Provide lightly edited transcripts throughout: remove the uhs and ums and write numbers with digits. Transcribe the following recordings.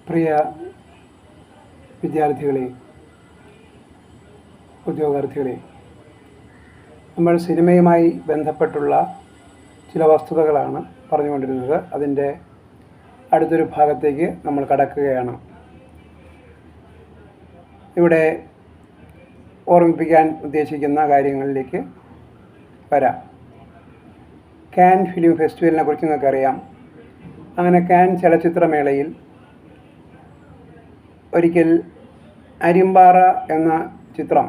പ്രിയ വിദ്യാർത്ഥികളെ, ഉദ്യോഗാർത്ഥികളെ, നമ്മൾ സിനിമയുമായി ബന്ധപ്പെട്ടുള്ള ചില വസ്തുതകളാണ് പറഞ്ഞുകൊണ്ടിരുന്നത്. അതിൻ്റെ അടുത്തൊരു ഭാഗത്തേക്ക് നമ്മൾ കടക്കുകയാണ്. ഇവിടെ ഓർമ്മിപ്പിക്കാൻ ഉദ്ദേശിക്കുന്ന കാര്യങ്ങളിലേക്ക് വരാം. കാൻ ഫിലിം ഫെസ്റ്റിവലിനെ കുറിച്ച് നിങ്ങൾക്കറിയാം. അങ്ങനെ കാൻ ചലച്ചിത്രമേളയിൽ ഒരിക്കൽ അരിമ്പാറ എന്ന ചിത്രം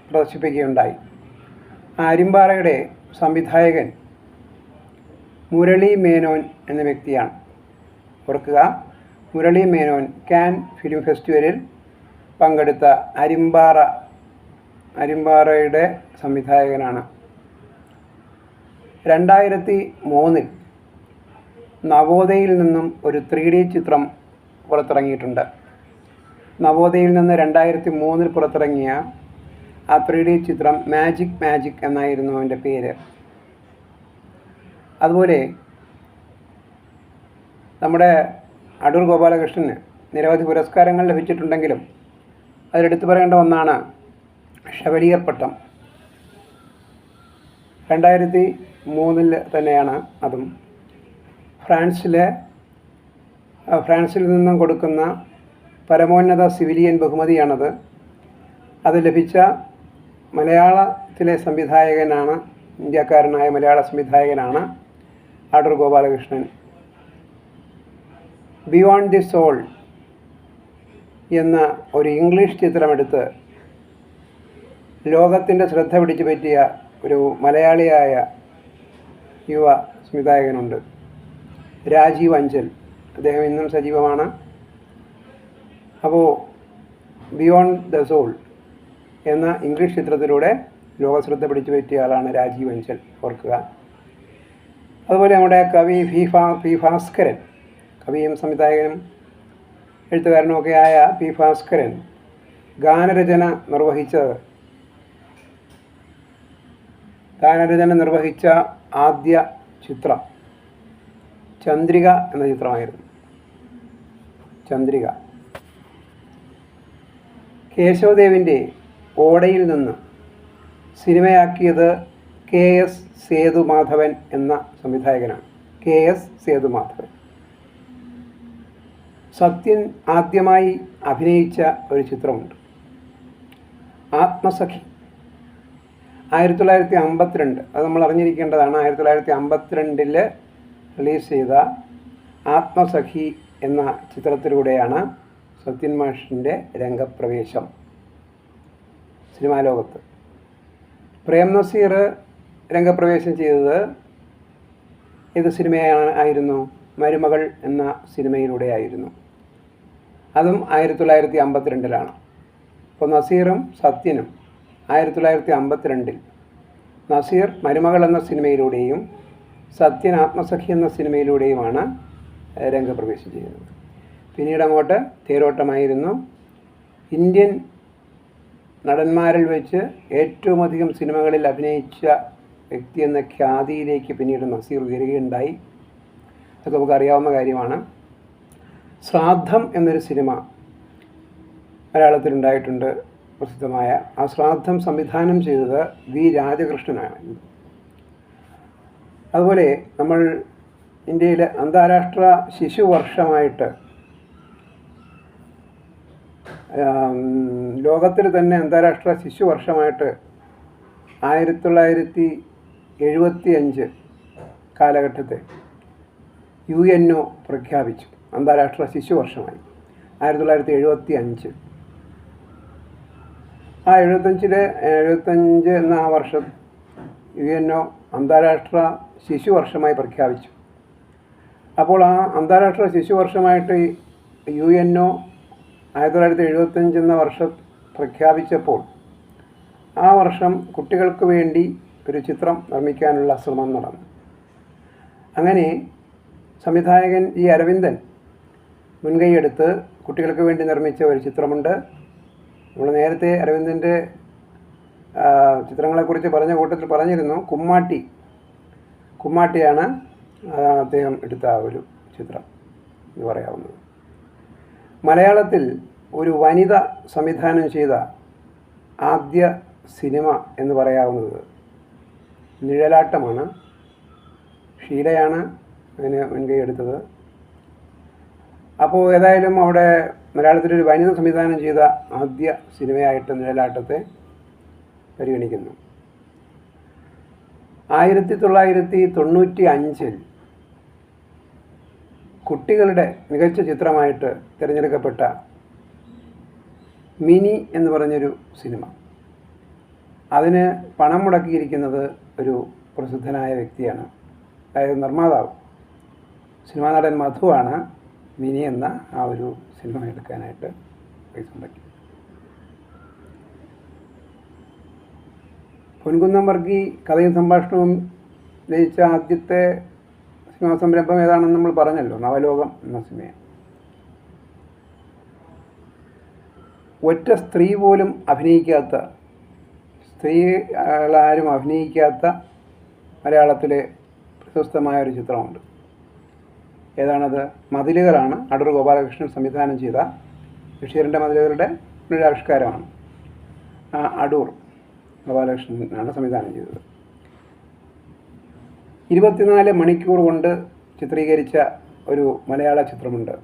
പ്രദർശിപ്പിക്കുകയുണ്ടായി. ആ അരിമ്പാറയുടെ സംവിധായകൻ മുരളി മേനോൻ എന്ന വ്യക്തിയാണ്. ഓർക്കുക, മുരളി മേനോൻ കാൻ ഫിലിം ഫെസ്റ്റിവലിൽ പങ്കെടുത്ത അരിമ്പാറയുടെ സംവിധായകനാണ്. 2003 നവോദയയിൽ നിന്നും ഒരു 3D ചിത്രം പുറത്തിറങ്ങിയിട്ടുണ്ട്. നവോദയയിൽ നിന്ന് 2003 പുറത്തിറങ്ങിയ ആ 3D ചിത്രം മാജിക് എന്നായിരുന്നു അതിൻ്റെ പേര്. അതുപോലെ നമ്മുടെ അടൂർ ഗോപാലകൃഷ്ണന് നിരവധി പുരസ്കാരങ്ങൾ ലഭിച്ചിട്ടുണ്ടെങ്കിലും അതിലെടുത്തു പറയേണ്ട ഒന്നാണ് ഷെവലിയർ പട്ടം. 2003 തന്നെയാണ് അതും. ഫ്രാൻസിൽ നിന്നും കൊടുക്കുന്ന പരമോന്നത സിവിലിയൻ ബഹുമതിയാണത്. അത് ലഭിച്ച മലയാളത്തിലെ സംവിധായകനാണ്, ഇന്ത്യക്കാരനായ മലയാള സംവിധായകനാണ് Adoor Gopalakrishnan. Beyond the soul എന്ന ഒരു ഇംഗ്ലീഷ് ചിത്രമെടുത്ത് ലോകത്തിൻ്റെ ശ്രദ്ധ പിടിച്ചു പറ്റിയ ഒരു മലയാളിയായ യുവ സംവിധായകനുണ്ട്, രാജീവ് അഞ്ചൽ. അദ്ദേഹം ഇന്നും സജീവമാണ്. അപ്പോൾ ബിയോണ്ട് ദ സോൾ എന്ന ഇംഗ്ലീഷ് ചിത്രത്തിലൂടെ ലോകശ്രദ്ധ പിടിച്ചു പറ്റിയ ആളാണ് രാജീവ് അഞ്ചൽ, ഓർക്കുക. അതുപോലെ നമ്മുടെ കവി പി ഭാസ്കരൻ, കവിയും സംവിധായകനും എഴുത്തുകാരനുമൊക്കെയായ പി ഭാസ്കരൻ ഗാനരചന നിർവഹിച്ച ആദ്യ ചിത്രം ചന്ദ്രിക എന്ന ചിത്രമായിരുന്നു. ചന്ദ്രിക കേശവദേവിൻ്റെ ഓടയിൽ നിന്ന് സിനിമയാക്കിയത് KS സേതുമാധവൻ എന്ന സംവിധായകനാണ്. KS സേതുമാധവൻ. സത്യൻ ആദ്യമായി അഭിനയിച്ച ഒരു ചിത്രമുണ്ട്, ആത്മസഖി. 1952, അത് നമ്മൾ അറിഞ്ഞിരിക്കേണ്ടതാണ്. 1952 റിലീസ് ചെയ്ത ആത്മസഖി എന്ന ചിത്രത്തിലൂടെയാണ് സത്യൻ മാഷിൻ്റെ രംഗപ്രവേശം സിനിമാ ലോകത്ത്. പ്രേം നസീർ രംഗപ്രവേശം ചെയ്തത് ഏത് സിനിമയായിരുന്നു? മരുമകൾ എന്ന സിനിമയിലൂടെയായിരുന്നു. അതും 1952. അപ്പോൾ നസീറും സത്യനും 1952 നസീർ മരുമകൾ എന്ന സിനിമയിലൂടെയും സത്യൻ ആത്മസഖി എന്ന സിനിമയിലൂടെയുമാണ് രംഗപ്രവേശം ചെയ്യുന്നത്. പിന്നീട് അങ്ങോട്ട് തേരോട്ടമായിരുന്നു. ഇന്ത്യൻ നടന്മാരിൽ വെച്ച് ഏറ്റവും അധികം സിനിമകളിൽ അഭിനയിച്ച വ്യക്തി എന്ന ഖ്യാതിയിലേക്ക് പിന്നീട് നസീർ ഉയരുകയുണ്ടായി. അതൊക്കെ നമുക്ക് അറിയാവുന്ന കാര്യമാണ്. ശ്രാദ്ധം എന്നൊരു സിനിമ മലയാളത്തിലുണ്ടായിട്ടുണ്ട്, പ്രസിദ്ധമായ. ആ ശ്രാദ്ധം സംവിധാനം ചെയ്തത് വി രാജകൃഷ്ണനാണ്. അതുപോലെ നമ്മൾ ഇന്ത്യയിലെ അന്താരാഷ്ട്ര ശിശുവർഷമായിട്ട്, ലോകത്തിൽ തന്നെ അന്താരാഷ്ട്ര ശിശുവർഷമായിട്ട് 1975 കാലഘട്ടത്തെ UNO പ്രഖ്യാപിച്ചു. അന്താരാഷ്ട്ര ശിശുവർഷമായി 1975. ആ 75 എന്ന ആ വർഷം UNO അന്താരാഷ്ട്ര ശിശുവർഷമായി പ്രഖ്യാപിച്ചു. അപ്പോൾ ആ അന്താരാഷ്ട്ര ശിശുവർഷമായിട്ട് UNO 1975 എന്ന വർഷം പ്രഖ്യാപിച്ചപ്പോൾ ആ വർഷം കുട്ടികൾക്ക് വേണ്ടി ഒരു ചിത്രം നിർമ്മിക്കാനുള്ള ശ്രമം നടന്നു. അങ്ങനെ സംവിധായകൻ G. അരവിന്ദൻ മുൻകൈയെടുത്ത് കുട്ടികൾക്ക് വേണ്ടി നിർമ്മിച്ച ഒരു ചിത്രമുണ്ട്. നമ്മൾ നേരത്തെ അരവിന്ദൻ്റെ ചിത്രങ്ങളെക്കുറിച്ച് പറഞ്ഞ കൂട്ടത്തിൽ പറഞ്ഞിരുന്നു. കുമ്മാട്ടിയാണ് അദ്ദേഹം എടുത്ത ഒരു ചിത്രം എന്ന് പറയാവുന്നത്. മലയാളത്തിൽ ഒരു വനിത സംവിധാനം ചെയ്ത ആദ്യ സിനിമ എന്ന് പറയാവുന്നത് നിഴലാട്ടമാണ്. ഷീലയാണ് അതിന് മുൻകൈ എടുത്തത്. അപ്പോൾ ഏതായാലും അവിടെ മലയാളത്തിലൊരു വനിത സംവിധാനം ചെയ്ത ആദ്യ സിനിമയായിട്ട് നിഴലാട്ടത്തെ പരിഗണിക്കുന്നു. 1995 കുട്ടികളുടെ മികച്ച ചിത്രമായിട്ട് തിരഞ്ഞെടുക്കപ്പെട്ട മിനി എന്ന് പറഞ്ഞൊരു സിനിമ, അതിന് പണം മുടക്കിയിരിക്കുന്നത് ഒരു പ്രസിദ്ധനായ വ്യക്തിയാണ്, അതായത് നിർമ്മാതാവ്. സിനിമാ നടൻ മധുവാണ് മിനി എന്ന ആ ഒരു സിനിമ എടുക്കാനായിട്ട് പൈസ മുടക്കി. പൊൻകുന്നം വർഗി കഥയും സംഭാഷണവും രചിച്ച ആദ്യത്തെ സിനിമാ സംരംഭം ഏതാണെന്ന് നമ്മൾ പറഞ്ഞല്ലോ, നവലോകം എന്ന സിനിമയാണ്. ഒറ്റ സ്ത്രീ പോലും അഭിനയിക്കാത്ത, സ്ത്രീകളാരും അഭിനയിക്കാത്ത മലയാളത്തിലെ പ്രശസ്തമായ ഒരു ചിത്രമുണ്ട്. ഏതാണത്? മതിലുകളാണ്. അടൂർ ഗോപാലകൃഷ്ണൻ സംവിധാനം ചെയ്ത ബഷീറിൻ്റെ മതിലുകളുടെ പുനരാവിഷ്കാരമാണ്. അടൂർ ഗോപാലകൃഷ്ണനാണ് സംവിധാനം ചെയ്തത്. 24 മണിക്കൂർ കൊണ്ട് ചിത്രീകരിച്ച ഒരു മലയാള ചിത്രമുണ്ട്.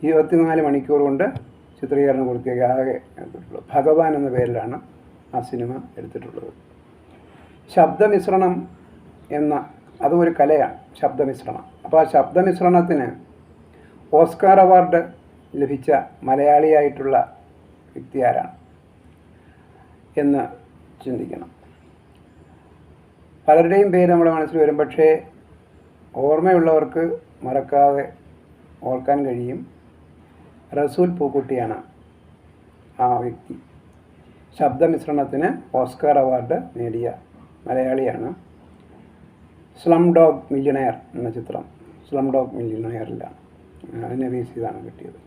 24 മണിക്കൂർ കൊണ്ട് ചിത്രീകരണം പൂർത്തിയാക്കി ആകെ എടുത്തിട്ടുള്ളത്. ഭഗവാൻ എന്ന പേരിലാണ് ആ സിനിമ എടുത്തിട്ടുള്ളത്. ശബ്ദമിശ്രണം എന്ന അതും ഒരു കലയാണ്, ശബ്ദമിശ്രണം. അപ്പോൾ ആ ശബ്ദമിശ്രണത്തിന് ഓസ്കാർ അവാർഡ് ലഭിച്ച മലയാളിയായിട്ടുള്ള വ്യക്തി ആരാണ് എന്ന് ചിന്തിക്കണം. പലരുടെയും പേര് നമ്മുടെ മനസ്സിൽ വരും, പക്ഷേ ഓർമ്മയുള്ളവർക്ക് മറക്കാതെ ഓർക്കാൻ കഴിയും. റസൂൽ പൂക്കുട്ടിയാണ് ആ വ്യക്തി. ശബ്ദമിശ്രണത്തിന് ഓസ്കാർ അവാർഡ് നേടിയ മലയാളിയാണ്. സ്ലം ഡോഗ് മില്യണയർ എന്ന ചിത്രം, സ്ലം ഡോഗ് മില്യണയറിലാണ്, അതിനെ ബേസ് ചെയ്താണ് കിട്ടിയത്.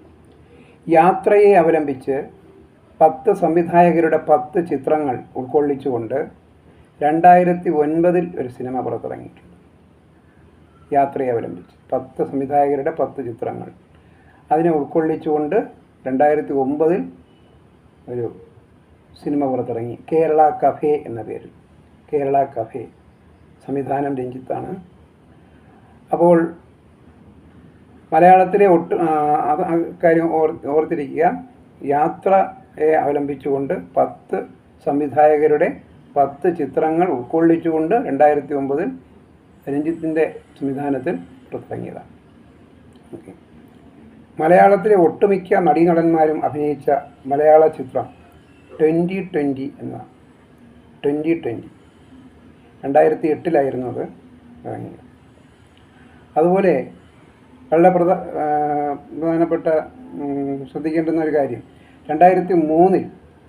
യാത്രയെ അവലംബിച്ച് 10 സംവിധായകരുടെ 10 ചിത്രങ്ങൾ ഉൾക്കൊള്ളിച്ചുകൊണ്ട് 2009 ഒരു സിനിമ പുറത്തിറങ്ങിയിട്ടുണ്ട്. യാത്രയെ അവലംബിച്ച് 10 സംവിധായകരുടെ 10 ചിത്രങ്ങൾ അതിനെ ഉൾക്കൊള്ളിച്ചുകൊണ്ട് 2009 ഒരു സിനിമ പുറത്തിറങ്ങി. കേരള കഫേ എന്ന പേരിൽ. കേരള കഫേ, സംവിധാനം രഞ്ജിത്താണ്. അപ്പോൾ മലയാളത്തിലെ അത് കാര്യം ഓർത്തിരിക്കുക. യാത്രയെ അവലംബിച്ചുകൊണ്ട് 10 സംവിധായകരുടെ 10 ചിത്രങ്ങൾ ഉൾക്കൊള്ളിച്ചുകൊണ്ട് 2009 രഞ്ജിത്തിൻ്റെ സംവിധാനത്തിൽ പുറത്തിറങ്ങിയതാണ്. ഓക്കെ. മലയാളത്തിലെ ഒട്ടുമിക്ക നടീനടന്മാരും അഭിനയിച്ച മലയാള ചിത്രം 2020 എന്നതാണ്. 2020 2008 അത് ഇറങ്ങിയത്. അതുപോലെ വളരെ പ്രധാനപ്പെട്ട ശ്രദ്ധിക്കേണ്ടുന്ന ഒരു കാര്യം, 2003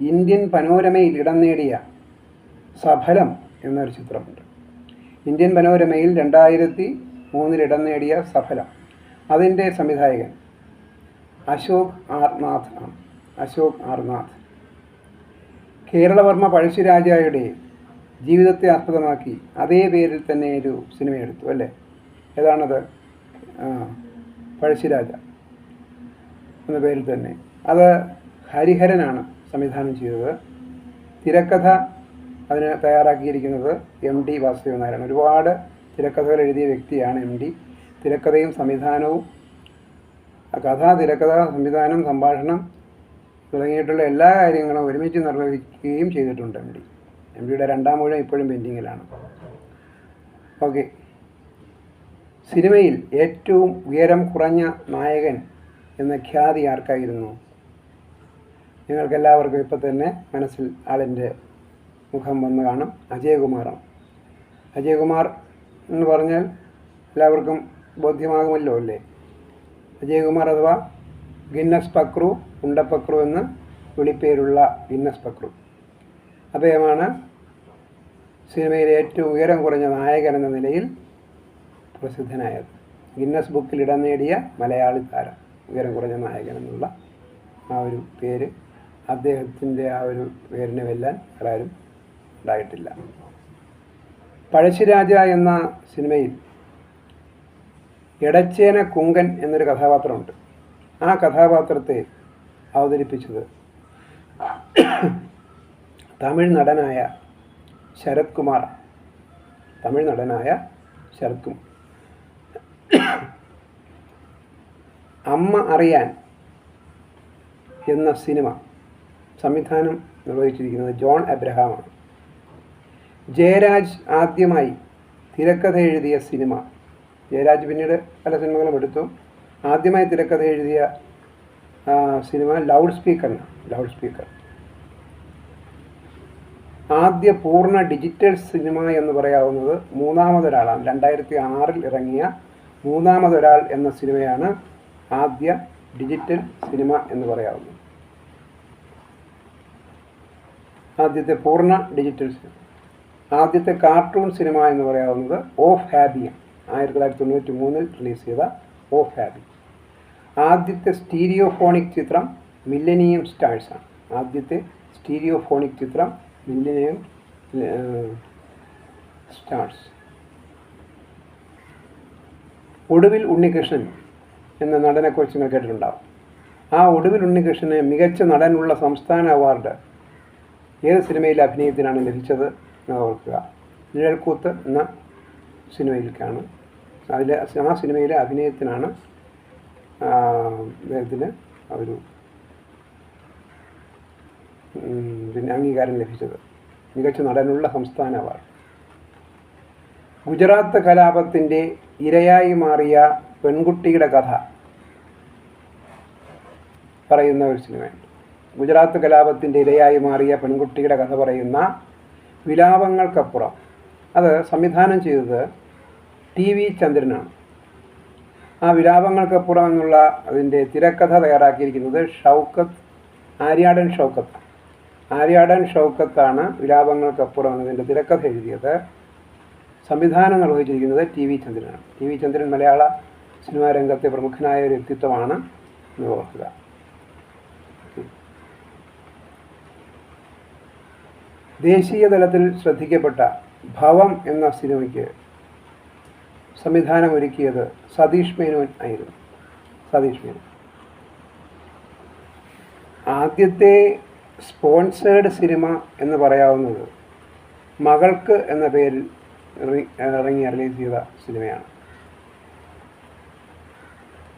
ഇന്ത്യൻ പനോരമയിൽ ഇടം നേടിയ സഫലം എന്നൊരു ചിത്രമുണ്ട്. ഇന്ത്യൻ പനോരമയിൽ 2003 ഇടം നേടിയ സഫലം, അതിൻ്റെ സംവിധായകൻ അശോക് ആർ നാഥ് ആണ്. അശോക് ആർ നാഥ് കേരളവർമ്മ പഴശ്ശിരാജയുടെ ജീവിതത്തെ ആസ്പദമാക്കി അതേ പേരിൽ തന്നെ ഒരു സിനിമ എടുത്തു അല്ലേ? ഏതാണത്? പഴശ്ശിരാജ എന്ന പേരിൽ തന്നെ. അത് ഹരിഹരനാണ് സംവിധാനം ചെയ്തത്. തിരക്കഥ അതിന് തയ്യാറാക്കിയിരിക്കുന്നത് MD വാസുദേവൻ നായരാണ്. ഒരുപാട് തിരക്കഥകൾ എഴുതിയ വ്യക്തിയാണ് MD. തിരക്കഥയും സംവിധാനവും, കഥ, തിരക്കഥ, സംവിധാനം, സംഭാഷണം തുടങ്ങിയിട്ടുള്ള എല്ലാ കാര്യങ്ങളും ഒരുമിച്ച് നിർവഹിക്കുകയും ചെയ്തിട്ടുണ്ട് MD യുടെ 2ാം ഊഴം ഇപ്പോഴും പെൻഡിങ്ങിലാണ്. ഓക്കെ. സിനിമയിൽ ഏറ്റവും ഉയരം കുറഞ്ഞ നായകൻ എന്ന ഖ്യാതി ആർക്കായിരുന്നു? നിങ്ങൾക്കെല്ലാവർക്കും ഇപ്പം തന്നെ മനസ്സിൽ ആളിൻ്റെ മുഖം വന്ന് കാണും. അജയകുമാറാണ്. അജയകുമാർ എന്ന് പറഞ്ഞാൽ എല്ലാവർക്കും ബോധ്യമാകുമല്ലോ അല്ലേ? അജയകുമാർ അഥവാ ഗിന്നസ് പക്രു, ഉണ്ടപ്പക്രു എന്ന് വിളിപ്പേരുള്ള ഗിന്നസ് പക്രു. അദ്ദേഹമാണ് സിനിമയിലെ ഏറ്റവും ഉയരം കുറഞ്ഞ നായകൻ എന്ന നിലയിൽ പ്രസിദ്ധനായത്. ഗിന്നസ് ബുക്കിൽ ഇടം നേടിയ മലയാളി താരം, ഉയരം കുറഞ്ഞ നായകൻ എന്നുള്ള ആ ഒരു പേര്, അദ്ദേഹത്തിൻ്റെ ആ ഒരു പേരിനെ വെല്ലാൻ ആരും ഉണ്ടായിട്ടില്ല. പഴശ്ശിരാജ എന്ന സിനിമയിൽ എടച്ചേന കുങ്കൻ എന്നൊരു കഥാപാത്രമുണ്ട്. ആ കഥാപാത്രത്തെ അവതരിപ്പിച്ചത് തമിഴ് നടനായ ശരത് കുമാർ. അമ്മ അറിയാൻ എന്ന സിനിമ സംവിധാനം നിർവഹിച്ചിരിക്കുന്നത് ജോൺ എബ്രഹാമാണ്. ജയരാജ് ആദ്യമായി തിരക്കഥ എഴുതിയ സിനിമ, ജയരാജ് പിന്നീട് പല സിനിമകളും എടുത്തു, ആദ്യമായി തിരക്കഥ എഴുതിയ സിനിമ ലൗഡ് സ്പീക്കർ. ആദ്യ പൂർണ്ണ ഡിജിറ്റൽ സിനിമ എന്ന് പറയാവുന്നത് മൂന്നാമതൊരാളാണ്. 2006 ഇറങ്ങിയ മൂന്നാമതൊരാൾ എന്ന സിനിമയാണ് ആദ്യ ഡിജിറ്റൽ സിനിമ എന്ന് പറയാവുന്നത്. ആദ്യത്തെ പൂർണ്ണ ഡിജിറ്റൽ സിനിമ. ആദ്യത്തെ കാർട്ടൂൺ സിനിമ എന്ന് പറയാവുന്നത് ഓഫ് ഹാബിയാണ്. 1993 റിലീസ് ചെയ്ത ഓഫ് ഹാബി. ആദ്യത്തെ സ്റ്റീരിയോഫോണിക് ചിത്രം മില്ലനിയം സ്റ്റാഴ്സാണ്. ഒടുവിൽ ഉണ്ണികൃഷ്ണൻ എന്ന നടനെക്കുറിച്ച് നിങ്ങൾ കേട്ടിട്ടുണ്ടാവും. ആ ഒടുവിൽ ഉണ്ണികൃഷ്ണന് മികച്ച നടനുള്ള സംസ്ഥാന അവാർഡ് ഏത് സിനിമയിലെ അഭിനയത്തിനാണ് ലഭിച്ചത് എന്ന് ഓർക്കുക. നിഴൽക്കൂത്ത് എന്ന സിനിമയിലേക്കാണ്. ആ സിനിമയിലെ അഭിനയത്തിനാണ് അദ്ദേഹത്തിന് ഒരു അംഗീകാരം ലഭിച്ചത്, മികച്ച നടനുള്ള സംസ്ഥാന അവാർഡ്. ഗുജറാത്ത് കലാപത്തിൻ്റെ ഇരയായി മാറിയ പെൺകുട്ടിയുടെ കഥ പറയുന്ന ഒരു സിനിമയുണ്ട്. ഗുജറാത്ത് കലാപത്തിൻ്റെ ഇരയായി മാറിയ പെൺകുട്ടിയുടെ കഥ പറയുന്ന വിലാപങ്ങൾക്കപ്പുറം, അത് സംവിധാനം ചെയ്തത് TV ചന്ദ്രനാണ്. ആ വിലാപങ്ങൾക്കപ്പുറം എന്നുള്ള അതിൻ്റെ തിരക്കഥ തയ്യാറാക്കിയിരിക്കുന്നത് ആര്യാടൻ ഷൗക്കത്താണ് വിലാപങ്ങൾക്കപ്പുറം എന്നതിൻ്റെ തിരക്കഥ എഴുതിയത്. സംവിധാനം നിർവഹിച്ചിരിക്കുന്നത് TV ചന്ദ്രനാണ്. TV ചന്ദ്രൻ മലയാള സിനിമാ രംഗത്തെ പ്രമുഖനായ ഒരു വ്യക്തിത്വമാണ് എന്ന് ഓർക്കുക. ദേശീയ തലത്തിൽ ശ്രദ്ധിക്കപ്പെട്ട ഭവം എന്ന സിനിമയ്ക്ക് സംവിധാനം ഒരുക്കിയത് സതീഷ് മേനോൻ ആയിരുന്നു. ആദ്യത്തെ സ്പോൺസേഡ് സിനിമ എന്ന് പറയാവുന്നത് മകൾക്ക് എന്ന പേരിൽ റിലീസ് ചെയ്ത സിനിമയാണ്.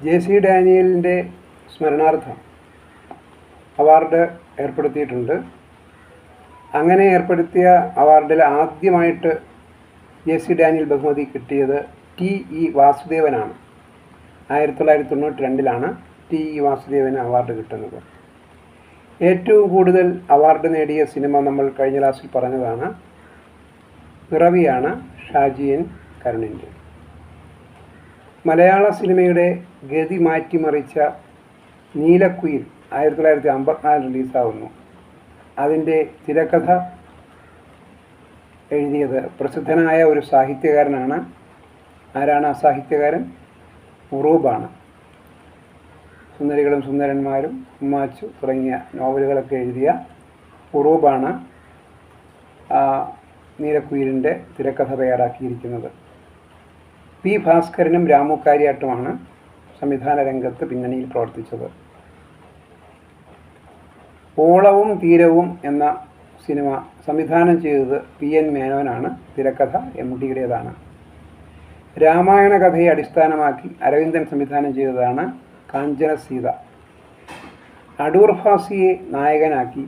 JC ഡാനിയലിൻ്റെ സ്മരണാർത്ഥം അവാർഡ് ഏർപ്പെടുത്തിയിട്ടുണ്ട്. അങ്ങനെ ഏർപ്പെടുത്തിയ അവാർഡിൽ ആദ്യമായിട്ട് JC ഡാനിയൽ ബഹുമതി കിട്ടിയത് TE വാസുദേവനാണ്. 1992 TE വാസുദേവന് അവാർഡ് കിട്ടുന്നത്. ഏറ്റവും കൂടുതൽ അവാർഡ് നേടിയ സിനിമ നമ്മൾ കഴിഞ്ഞ ക്ലാസ്സിൽ പറഞ്ഞതാണ്, പിറവിയാണ്, ഷാജി N കരുണിൻ്റെ. മലയാള സിനിമയുടെ ഗതി മാറ്റിമറിച്ച നീലക്കുയിൽ 1954 റിലീസാവുന്നു. അതിൻ്റെ തിരക്കഥ എഴുതിയത് പ്രസിദ്ധനായ ഒരു സാഹിത്യകാരനാണ്. ആരാണ് ആ സാഹിത്യകാരൻ? ഉറൂബാണ്. സുന്ദരികളും സുന്ദരന്മാരും, ഉമ്മാച്ചു തുടങ്ങിയ നോവലുകളൊക്കെ എഴുതിയ ഉറൂബാണ് നീലക്കുയിലിൻ്റെ തിരക്കഥ തയ്യാറാക്കിയിരിക്കുന്നത്. P. ഭാസ്കരനും രാമു കാര്യാട്ടുമാണ് സംവിധാന രംഗത്ത് പിന്നണിയിൽ പ്രവർത്തിച്ചത്. ഓളവും തീരവും എന്ന സിനിമ സംവിധാനം ചെയ്തത് PN മേനോനാണ്. തിരക്കഥ MTയുടേതാണ്. രാമായണ കഥയെ അടിസ്ഥാനമാക്കി അരവിന്ദൻ സംവിധാനം ചെയ്തതാണ് കാഞ്ചന സീത. അടൂർ ഭാസിയെ നായകനാക്കി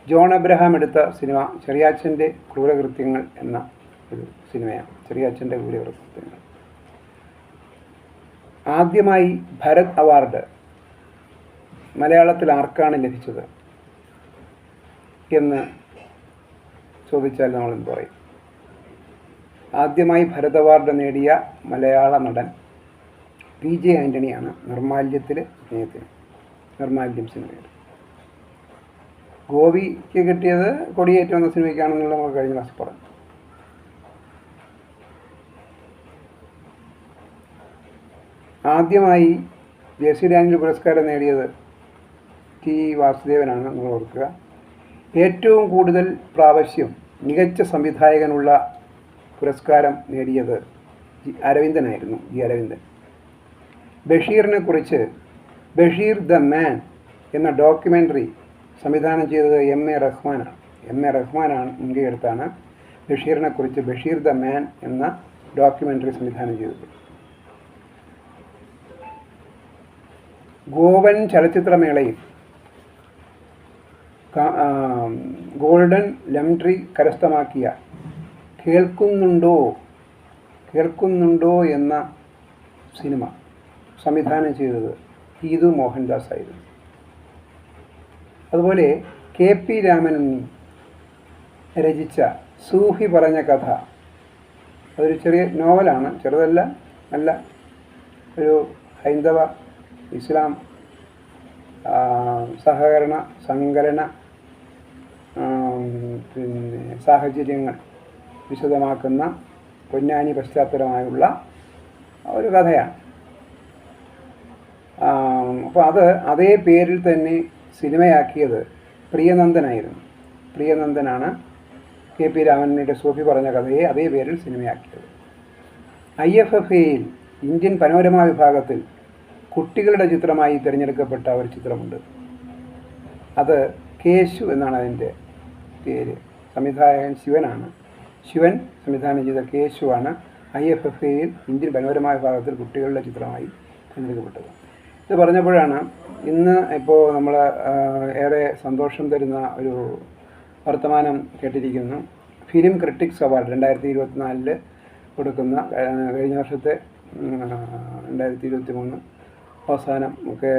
ജോൺ എബ്രഹാം എടുത്ത സിനിമ ചെറിയാച്ചൻ്റെ ക്രൂരകൃത്യങ്ങൾ എന്ന ഒരു സിനിമയാണ്. ആദ്യമായി ഭരത് അവാർഡ് മലയാളത്തിൽ ആർക്കാണ് ലഭിച്ചത് എന്ന് ചോദിച്ചാൽ നമ്മൾ എന്ത് പറയും? ആദ്യമായി ഭരത് അവാർഡ് നേടിയ മലയാള നടൻ PJ ആൻ്റണിയാണ്. നിർമാല്യം സിനിമയിൽ. ഗോപിക്ക് കിട്ടിയത് കൊടിയേറ്റം എന്ന സിനിമയ്ക്കാണെന്നുള്ള നമ്മൾ കഴിഞ്ഞ ക്ലാസ്സിൽ പറഞ്ഞു. ആദ്യമായി JC ഡാനിയൽ പുരസ്കാരം നേടിയത് TE വാസുദേവനാണ് എന്ന് ഓർക്കുക. ഏറ്റവും കൂടുതൽ പ്രാവശ്യം മികച്ച സംവിധായകനുള്ള പുരസ്കാരം നേടിയത് അരവിന്ദനായിരുന്നു. G. അരവിന്ദൻ. ബഷീറിനെ കുറിച്ച് ബഷീർ ദ മാൻ എന്ന ഡോക്യുമെൻ്ററി സംവിധാനം ചെയ്തത് എം.എ. റഹ്മാനാണ്. എം.എ. റഹ്മാനാണ് മുൻകൈയെടുത്താണ് ബഷീറിനെ കുറിച്ച് ബഷീർ ദ മാൻ എന്ന ഡോക്യുമെൻ്ററി സംവിധാനം ചെയ്തത്. ഗോവൻ ചലച്ചിത്രമേളയിൽ ഗോൾഡൻ ലംട്രി കരസ്ഥമാക്കിയ കേൾക്കുന്നുണ്ടോ എന്ന സിനിമ സംവിധാനം ചെയ്തത് ഗീതു മോഹൻദാസ് ആയിരുന്നു. അതുപോലെ കെ.പി. രാമൻ രചിച്ച സൂഫി പറഞ്ഞ കഥ, അതൊരു ചെറിയ നോവലാണ്, ചെറുതല്ല, നല്ല ഒരു ഹൈന്ദവ ഇസ്ലാം സഹകരണ സങ്കലന സാഹചര്യങ്ങൾ വിശദമാക്കുന്ന പൊന്നാനി പശ്ചാത്തലമായുള്ള ഒരു കഥയാണ്. അപ്പോൾ അതേ പേരിൽ തന്നെ സിനിമയാക്കിയത് പ്രിയനന്ദനായിരുന്നു. പ്രിയനന്ദനാണ് കെ.പി. രാമൻ്റെ സൂഫി പറഞ്ഞ കഥയെ അതേ പേരിൽ സിനിമയാക്കിയത്. IFFAയിൽ ഇന്ത്യൻ പനോരമ വിഭാഗത്തിൽ കുട്ടികളുടെ ചിത്രമായി തിരഞ്ഞെടുക്കപ്പെട്ട ഒരു ചിത്രമുണ്ട്. അത് കേശു എന്നാണ് അതിൻ്റെ പേര്. സംവിധായകൻ ശിവനാണ്. ശിവൻ സംവിധാനം ചെയ്ത കേശുവാണ് IFFAയിൽ ഇന്ത്യൻ പനോരമ വിഭാഗത്തിൽ കുട്ടികളുടെ ചിത്രമായി തിരഞ്ഞെടുക്കപ്പെട്ടത്. ഇത് പറഞ്ഞപ്പോഴാണ് ഇന്ന് ഇപ്പോൾ നമ്മൾ ഏറെ സന്തോഷം തരുന്ന ഒരു വർത്തമാനം കേട്ടിരിക്കുന്നു. ഫിലിം ക്രിട്ടിക്സ് അവാർഡ് 2024 കൊടുക്കുന്ന, കഴിഞ്ഞ വർഷത്തെ 2023 അവസാനം ഒക്കെ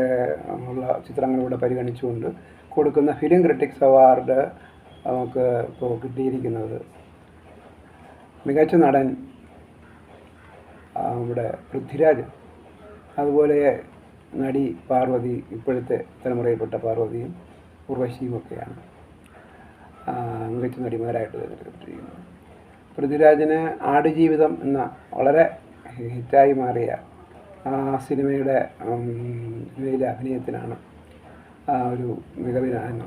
ഉള്ള ചിത്രങ്ങളിലൂടെ പരിഗണിച്ചുകൊണ്ട് കൊടുക്കുന്ന ഫിലിം ക്രിട്ടിക്സ് അവാർഡ് നമുക്ക് ഇപ്പോൾ കിട്ടിയിരിക്കുന്നത് മികച്ച നടൻ ഇവിടെ പൃഥ്വിരാജ്, അതുപോലെ നടി പാർവതി, ഇപ്പോഴത്തെ തലമുറയിൽപ്പെട്ട പാർവതിയും ഉർവശിയും ഒക്കെയാണ് മികച്ച നടിമാരായിട്ട് തിരഞ്ഞെടുക്കപ്പെട്ടിരിക്കുന്നത്. പൃഥ്വിരാജിന് ആടുജീവിതം എന്ന വളരെ ഹിറ്റായി മാറിയ ആ സിനിമയിലെ അഭിനയത്തിനാണ് ഒരു മികവിനാണ്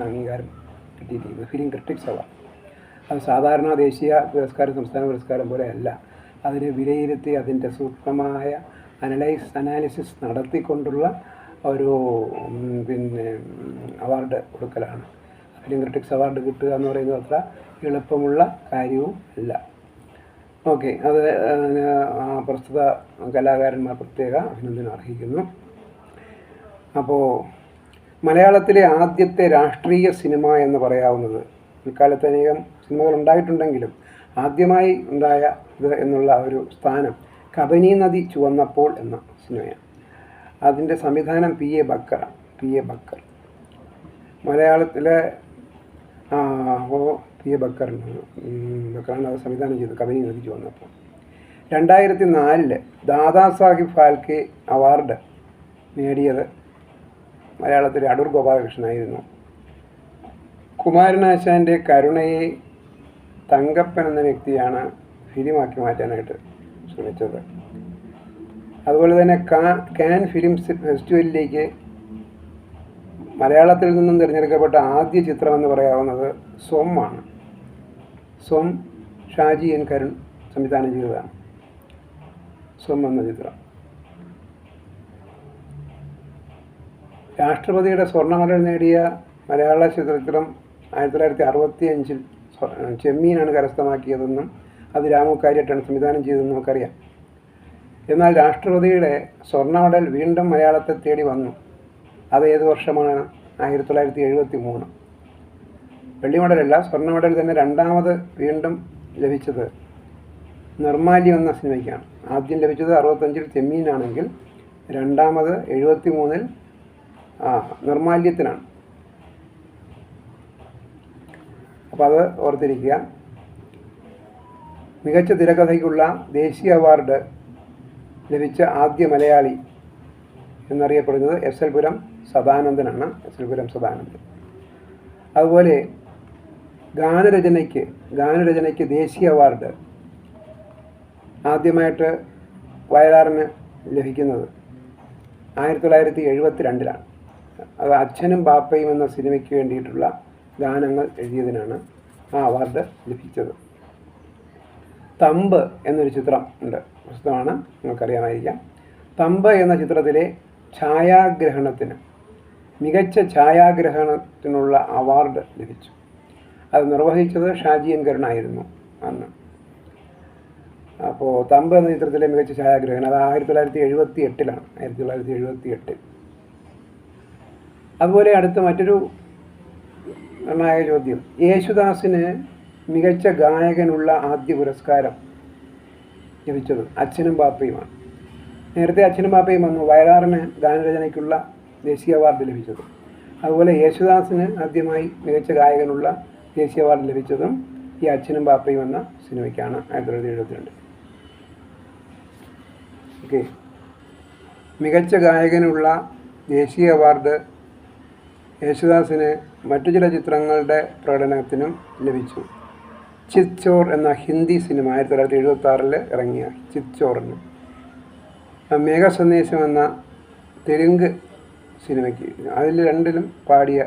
അംഗീകാരം കിട്ടിയിരിക്കുന്നത്, ഫിലിം ക്രിട്ടിക്സ് അവാർഡ്. അത് സാധാരണ ദേശീയ പുരസ്കാരം, സംസ്ഥാന പുരസ്കാരം പോലെ അല്ല. അതിനെ വിലയിരുത്തി അതിൻ്റെ സൂക്ഷ്മമായ അനാലിസിസ് നടത്തിക്കൊണ്ടുള്ള ഒരു അവാർഡ് കൊടുക്കലാണ്. ഫിലിം ക്രിട്ടിക്സ് അവാർഡ് കിട്ടുക എന്ന് പറയുന്നത് അത്ര എളുപ്പമുള്ള കാര്യവും അല്ല. ഓക്കെ, അത് പ്രസ്തുത കലാകാരന്മാർ പ്രത്യേക അഭിനന്ദനം അർഹിക്കുന്നു. അപ്പോൾ മലയാളത്തിലെ ആദ്യത്തെ രാഷ്ട്രീയ സിനിമ എന്ന് പറയാവുന്നത്, ഇക്കാലത്ത് അനേകം സിനിമകൾ ഉണ്ടായിട്ടുണ്ടെങ്കിലും ആദ്യമായി ഉണ്ടായ ഇത് എന്നുള്ള ഒരു സ്ഥാനം കബനി നദി ചുവന്നപ്പോൾ എന്ന സിനിമയാണ്. അതിൻ്റെ സംവിധാനം P.A. ബക്കർ. മലയാളത്തിലെ P.A. ബക്കറാണ് അത് സംവിധാനം ചെയ്തത്, കബനി നദി ചുവന്നപ്പോൾ. 2004 ദാദാസാഹിബ് ഫാൽക്കെ അവാർഡ് നേടിയത് മലയാളത്തിലെ അടൂർ ഗോപാലകൃഷ്ണനായിരുന്നു. കുമാരനാശാൻ്റെ കരുണയെ തങ്കപ്പൻ എന്ന വ്യക്തിയാണ് ഫിലിമാക്കി മാറ്റാനായിട്ട് ശ്രമിച്ചത്. അതുപോലെ തന്നെ കാൻ ഫിലിം ഫെസ്റ്റിവലിലേക്ക് മലയാളത്തിൽ നിന്നും തിരഞ്ഞെടുക്കപ്പെട്ട ആദ്യ ചിത്രമെന്ന് പറയാവുന്നത് സ്വമാണ്. സ്വം ഷാജി എൻ കരുൺ സംവിധാനം ചെയ്തതാണ് സ്വം എന്ന ചിത്രം. രാഷ്ട്രപതിയുടെ സ്വർണ്ണ മെഡൽ നേടിയ മലയാള ചിത്രം 1965 ചെമ്മീനാണ് കരസ്ഥമാക്കിയതെന്നും അത് രാമു കാര്യായിട്ടാണ് സംവിധാനം ചെയ്തതെന്നും നമുക്കറിയാം. എന്നാൽ രാഷ്ട്രപതിയുടെ സ്വർണ്ണ മെഡൽ വീണ്ടും മലയാളത്തെ തേടി വന്നു. അത് ഏത് വർഷമാണ്? 1973. വെള്ളി മെഡലല്ല, സ്വർണ്ണ മെഡൽ തന്നെ രണ്ടാമത് വീണ്ടും ലഭിച്ചത് നിർമാല്യം എന്ന സിനിമയ്ക്കാണ്. ആദ്യം ലഭിച്ചത് 65 ചെമ്മീനാണെങ്കിൽ രണ്ടാമത് 73 നിർമാല്യത്തിനാണ്. അപ്പോൾ അത് ഓർത്തിരിക്കുക. മികച്ച തിരക്കഥയ്ക്കുള്ള ദേശീയ അവാർഡ് ലഭിച്ച ആദ്യ മലയാളി എന്നറിയപ്പെടുന്നത് എസ്.എൽ. പുരം സദാനന്ദനാണ്. അതുപോലെ ഗാനരചനയ്ക്ക് ദേശീയ അവാർഡ് ആദ്യമായിട്ട് വയലാറിന് ലഭിക്കുന്നത് 1972 അത് അച്ഛനും ബാപ്പയും എന്ന സിനിമയ്ക്ക് വേണ്ടിയിട്ടുള്ള ഗാനങ്ങൾ എഴുതിയതിനാണ് ആ അവാർഡ് ലഭിച്ചത്. തമ്പ് എന്നൊരു ചിത്രം ഉണ്ട്, പുസ്തകമാണ്, നിങ്ങൾക്കറിയാമായിരിക്കാം. തമ്പ് എന്ന ചിത്രത്തിലെ ഛായാഗ്രഹണത്തിന് മികച്ച ഛായാഗ്രഹണത്തിനുള്ള അവാർഡ് ലഭിച്ചു. അത് നിർവഹിച്ചത് ഷാജി എൻ കരുണായിരുന്നു അന്ന്. അപ്പോൾ തമ്പ് എന്ന ചിത്രത്തിലെ മികച്ച ഛായാഗ്രഹണം അത് 1978-ലാണ്, 1978. അതുപോലെ അടുത്ത മറ്റൊരു നിർണായക ചോദ്യം, യേശുദാസിന് മികച്ച ഗായകനുള്ള ആദ്യ പുരസ്കാരം ലഭിച്ചത് അച്ഛനും പാപ്പയുമാണ്. നേരത്തെ അച്ഛനും പാപ്പയും വന്നു വയലാറിന് ഗാനരചനയ്ക്കുള്ള ദേശീയ അവാർഡ് ലഭിച്ചത്. അതുപോലെ യേശുദാസിന് ആദ്യമായി മികച്ച ഗായകനുള്ള ദേശീയ അവാർഡ് ലഭിച്ചതും ഈ അച്ഛനും പാപ്പയും എന്ന സിനിമയ്ക്കാണ് 1972. ഓക്കെ, മികച്ച ഗായകനുള്ള ദേശീയ അവാർഡ് യേശുദാസിന് മറ്റു ചില ചിത്രങ്ങളുടെ പ്രകടനത്തിനും ലഭിച്ചു. ചിത്ചോർ എന്ന ഹിന്ദി സിനിമ 1976 ഇറങ്ങിയ ചിത്ചോറിന്, മേഘസന്ദേശം എന്ന തെലുങ്ക് സിനിമയ്ക്ക്, അതിൽ രണ്ടിലും പാടിയ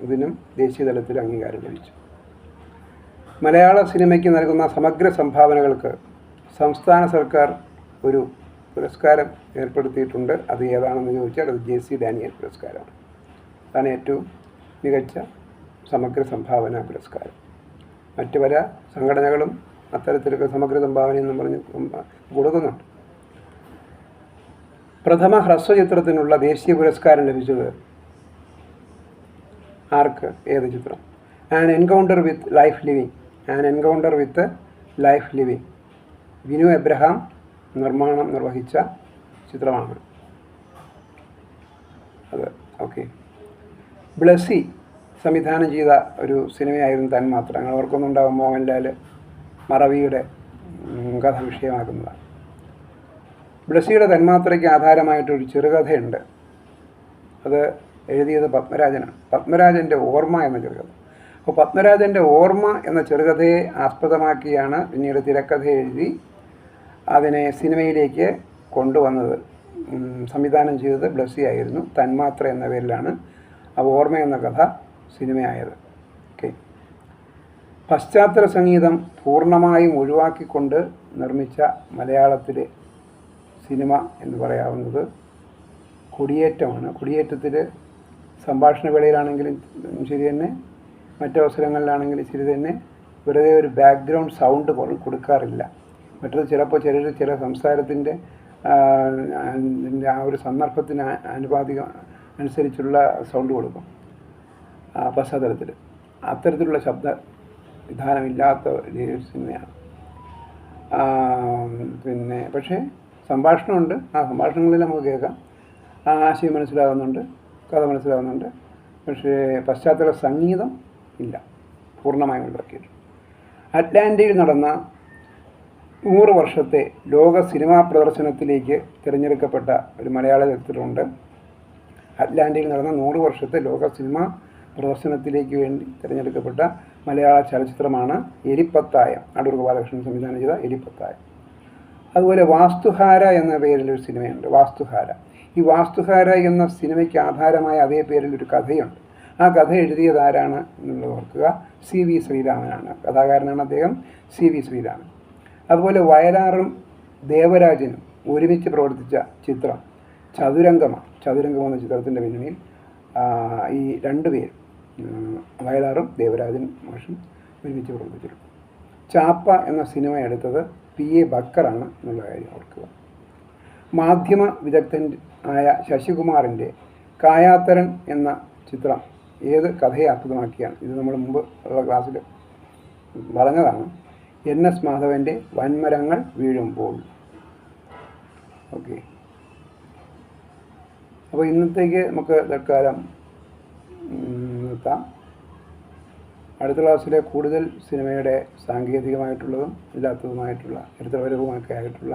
ഇതിനും ദേശീയ തലത്തിൽ അംഗീകാരം ലഭിച്ചു. മലയാള സിനിമയ്ക്ക് നൽകുന്ന സമഗ്ര സംഭാവനകൾക്ക് സംസ്ഥാന സർക്കാർ ഒരു പുരസ്കാരം ഏർപ്പെടുത്തിയിട്ടുണ്ട്. അത് ഏതാണെന്ന് ചോദിച്ചാൽ അത് JC ഡാനിയൽ പുരസ്കാരമാണ്. അതാണ് ഏറ്റവും മികച്ച സമഗ്ര സംഭാവന പുരസ്കാരം. മറ്റു പല സംഘടനകളും അത്തരത്തിലൊക്കെ സമഗ്ര സംഭാവനയെന്നും പറഞ്ഞ് കൊടുക്കുന്നുണ്ട്. പ്രഥമ ഹ്രസ്വചിത്രത്തിനുള്ള ദേശീയ പുരസ്കാരം ലഭിച്ചത് ആർക്ക്? ഏത് ചിത്രം? An encounter with life living Vinu Abraham നിർമ്മാണം നിർവഹിച്ച ചിത്രമാണ് അത്. ഓക്കെ, ബ്ലസ്സി സംവിധാനം ചെയ്ത ഒരു സിനിമയായിരുന്നു തന്മാത്ര. അവർക്കൊന്നുണ്ടാകും, മോഹൻലാൽ മറവിയുടെ കഥ വിഷയമാക്കുന്നതാണ്. ബ്ലസ്സിയുടെ തന്മാത്രയ്ക്ക് ആധാരമായിട്ടൊരു ചെറുകഥയുണ്ട്. അത് എഴുതിയത് പത്മരാജനാണ്. പത്മരാജൻ്റെ ഓർമ്മ എന്ന ചെറുകഥ. അപ്പോൾ പത്മരാജൻ്റെ ഓർമ്മ എന്ന ചെറുകഥയെ ആസ്പദമാക്കിയാണ് പിന്നീട് തിരക്കഥ എഴുതി അതിനെ സിനിമയിലേക്ക് കൊണ്ടുവന്നത്. സംവിധാനം ചെയ്തത് ബ്ലസ്സി ആയിരുന്നു. തന്മാത്ര എന്ന പേരിലാണ് ആ ഓർമ്മ എന്ന കഥ സിനിമയായത്. ഓക്കെ, പശ്ചാത്തല സംഗീതം പൂർണ്ണമായും ഒഴിവാക്കിക്കൊണ്ട് നിർമ്മിച്ച മലയാളത്തിലെ സിനിമ എന്ന് പറയാവുന്നത് കൊടിയേറ്റമാണ്. കൊടിയേറ്റത്തിൽ സംഭാഷണ വേളയിലാണെങ്കിലും ശരി തന്നെ, മറ്റവസരങ്ങളിലാണെങ്കിലും ശരി തന്നെ, വെറുതെ ഒരു ബാക്ക്ഗ്രൗണ്ട് സൗണ്ട് കൊടുക്കാറില്ല. മറ്റത് ചിലപ്പോൾ ചില സംസാരത്തിൻ്റെ ആ ഒരു സന്ദർഭത്തിന് അനുസരിച്ചുള്ള സൗണ്ട് കൊടുക്കും പശ്ചാത്തലത്തിൽ. അത്തരത്തിലുള്ള ശബ്ദ വിധാനമില്ലാത്ത ഒരു സിനിമയാണ്. പിന്നെ പക്ഷേ സംഭാഷണമുണ്ട്. ആ സംഭാഷണങ്ങളിൽ നമുക്ക് കേൾക്കാം, ആശയം മനസ്സിലാകുന്നുണ്ട്, കഥ മനസ്സിലാകുന്നുണ്ട്. പക്ഷേ പശ്ചാത്തല സംഗീതം ഇല്ല, പൂർണ്ണമായും ഒഴിവാക്കിയിട്ടുണ്ട്. അറ്റ്ലാന്റയിൽ നടന്ന 100 വർഷത്തെ ലോക സിനിമാ പ്രദർശനത്തിലേക്ക് തിരഞ്ഞെടുക്കപ്പെട്ട ഒരു മലയാള ചലച്ചിത്രമുണ്ട്. അറ്റ്ലാന്റയിൽ നടന്ന 100 വർഷത്തെ ലോക സിനിമാ പ്രദർശനത്തിലേക്ക് വേണ്ടി തിരഞ്ഞെടുക്കപ്പെട്ട മലയാള ചലച്ചിത്രമാണ് എലിപ്പത്തായം. അടൂർ ഗോപാലകൃഷ്ണൻ സംവിധാനം ചെയ്ത എലിപ്പത്തായം. അതുപോലെ വാസ്തുഹാര എന്ന പേരിലൊരു സിനിമയുണ്ട്, വാസ്തുഹാര. ഈ വാസ്തുഹാര എന്ന സിനിമയ്ക്ക് ആധാരമായ അതേ പേരിലൊരു കഥയുണ്ട്. ആ കഥ എഴുതിയത് ആരാണ് എന്നുള്ളത് ഓർക്കുക, CV ശ്രീരാമനാണ്. കഥാകാരനാണ് അദ്ദേഹം, CV ശ്രീരാമൻ. അതുപോലെ വയലാറും ദേവരാജനും ഒരുമിച്ച് പ്രവർത്തിച്ച ചിത്രം ചതുരംഗമാണ്. ചതുരംഗം എന്ന ചിത്രത്തിൻ്റെ പിന്നണിയിൽ ഈ രണ്ടുപേരും, വയലാറും ദേവരാജൻ മാഷും ഒരുമിച്ച് പ്രവർത്തിച്ചിട്ടുണ്ട്. ചാപ്പ എന്ന സിനിമ എടുത്തത് PA ബക്കറാണ് എന്നുള്ള കാര്യം ഓർക്കുക. മാധ്യമ വിദഗ്ധൻ ആയ ശശികുമാറിൻ്റെ കായാത്തരൻ എന്ന ചിത്രം ഏത് കഥയെ ആസ്പദമാക്കിയാണ്? ഇത് നമ്മൾ മുമ്പ് ഉള്ള ക്ലാസ്സിൽ പറഞ്ഞതാണ്. NS മാധവൻ്റെ വൻമരങ്ങൾ വീഴുമ്പോൾ. ഓക്കെ, അപ്പോൾ ഇന്നത്തേക്ക് നമുക്ക് തൽക്കാലം നിർത്താം. അടുത്ത ക്ലാസ്സിലെ കൂടുതൽ സിനിമയുടെ സാങ്കേതികമായിട്ടുള്ളതും ഇല്ലാത്തതുമായിട്ടുള്ള ചരിത്രപരവുമൊക്കെ ആയിട്ടുള്ള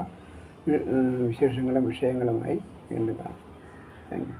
വിശേഷങ്ങളും വിഷയങ്ങളുമായി വീണ്ടും കാണാം. Thank you.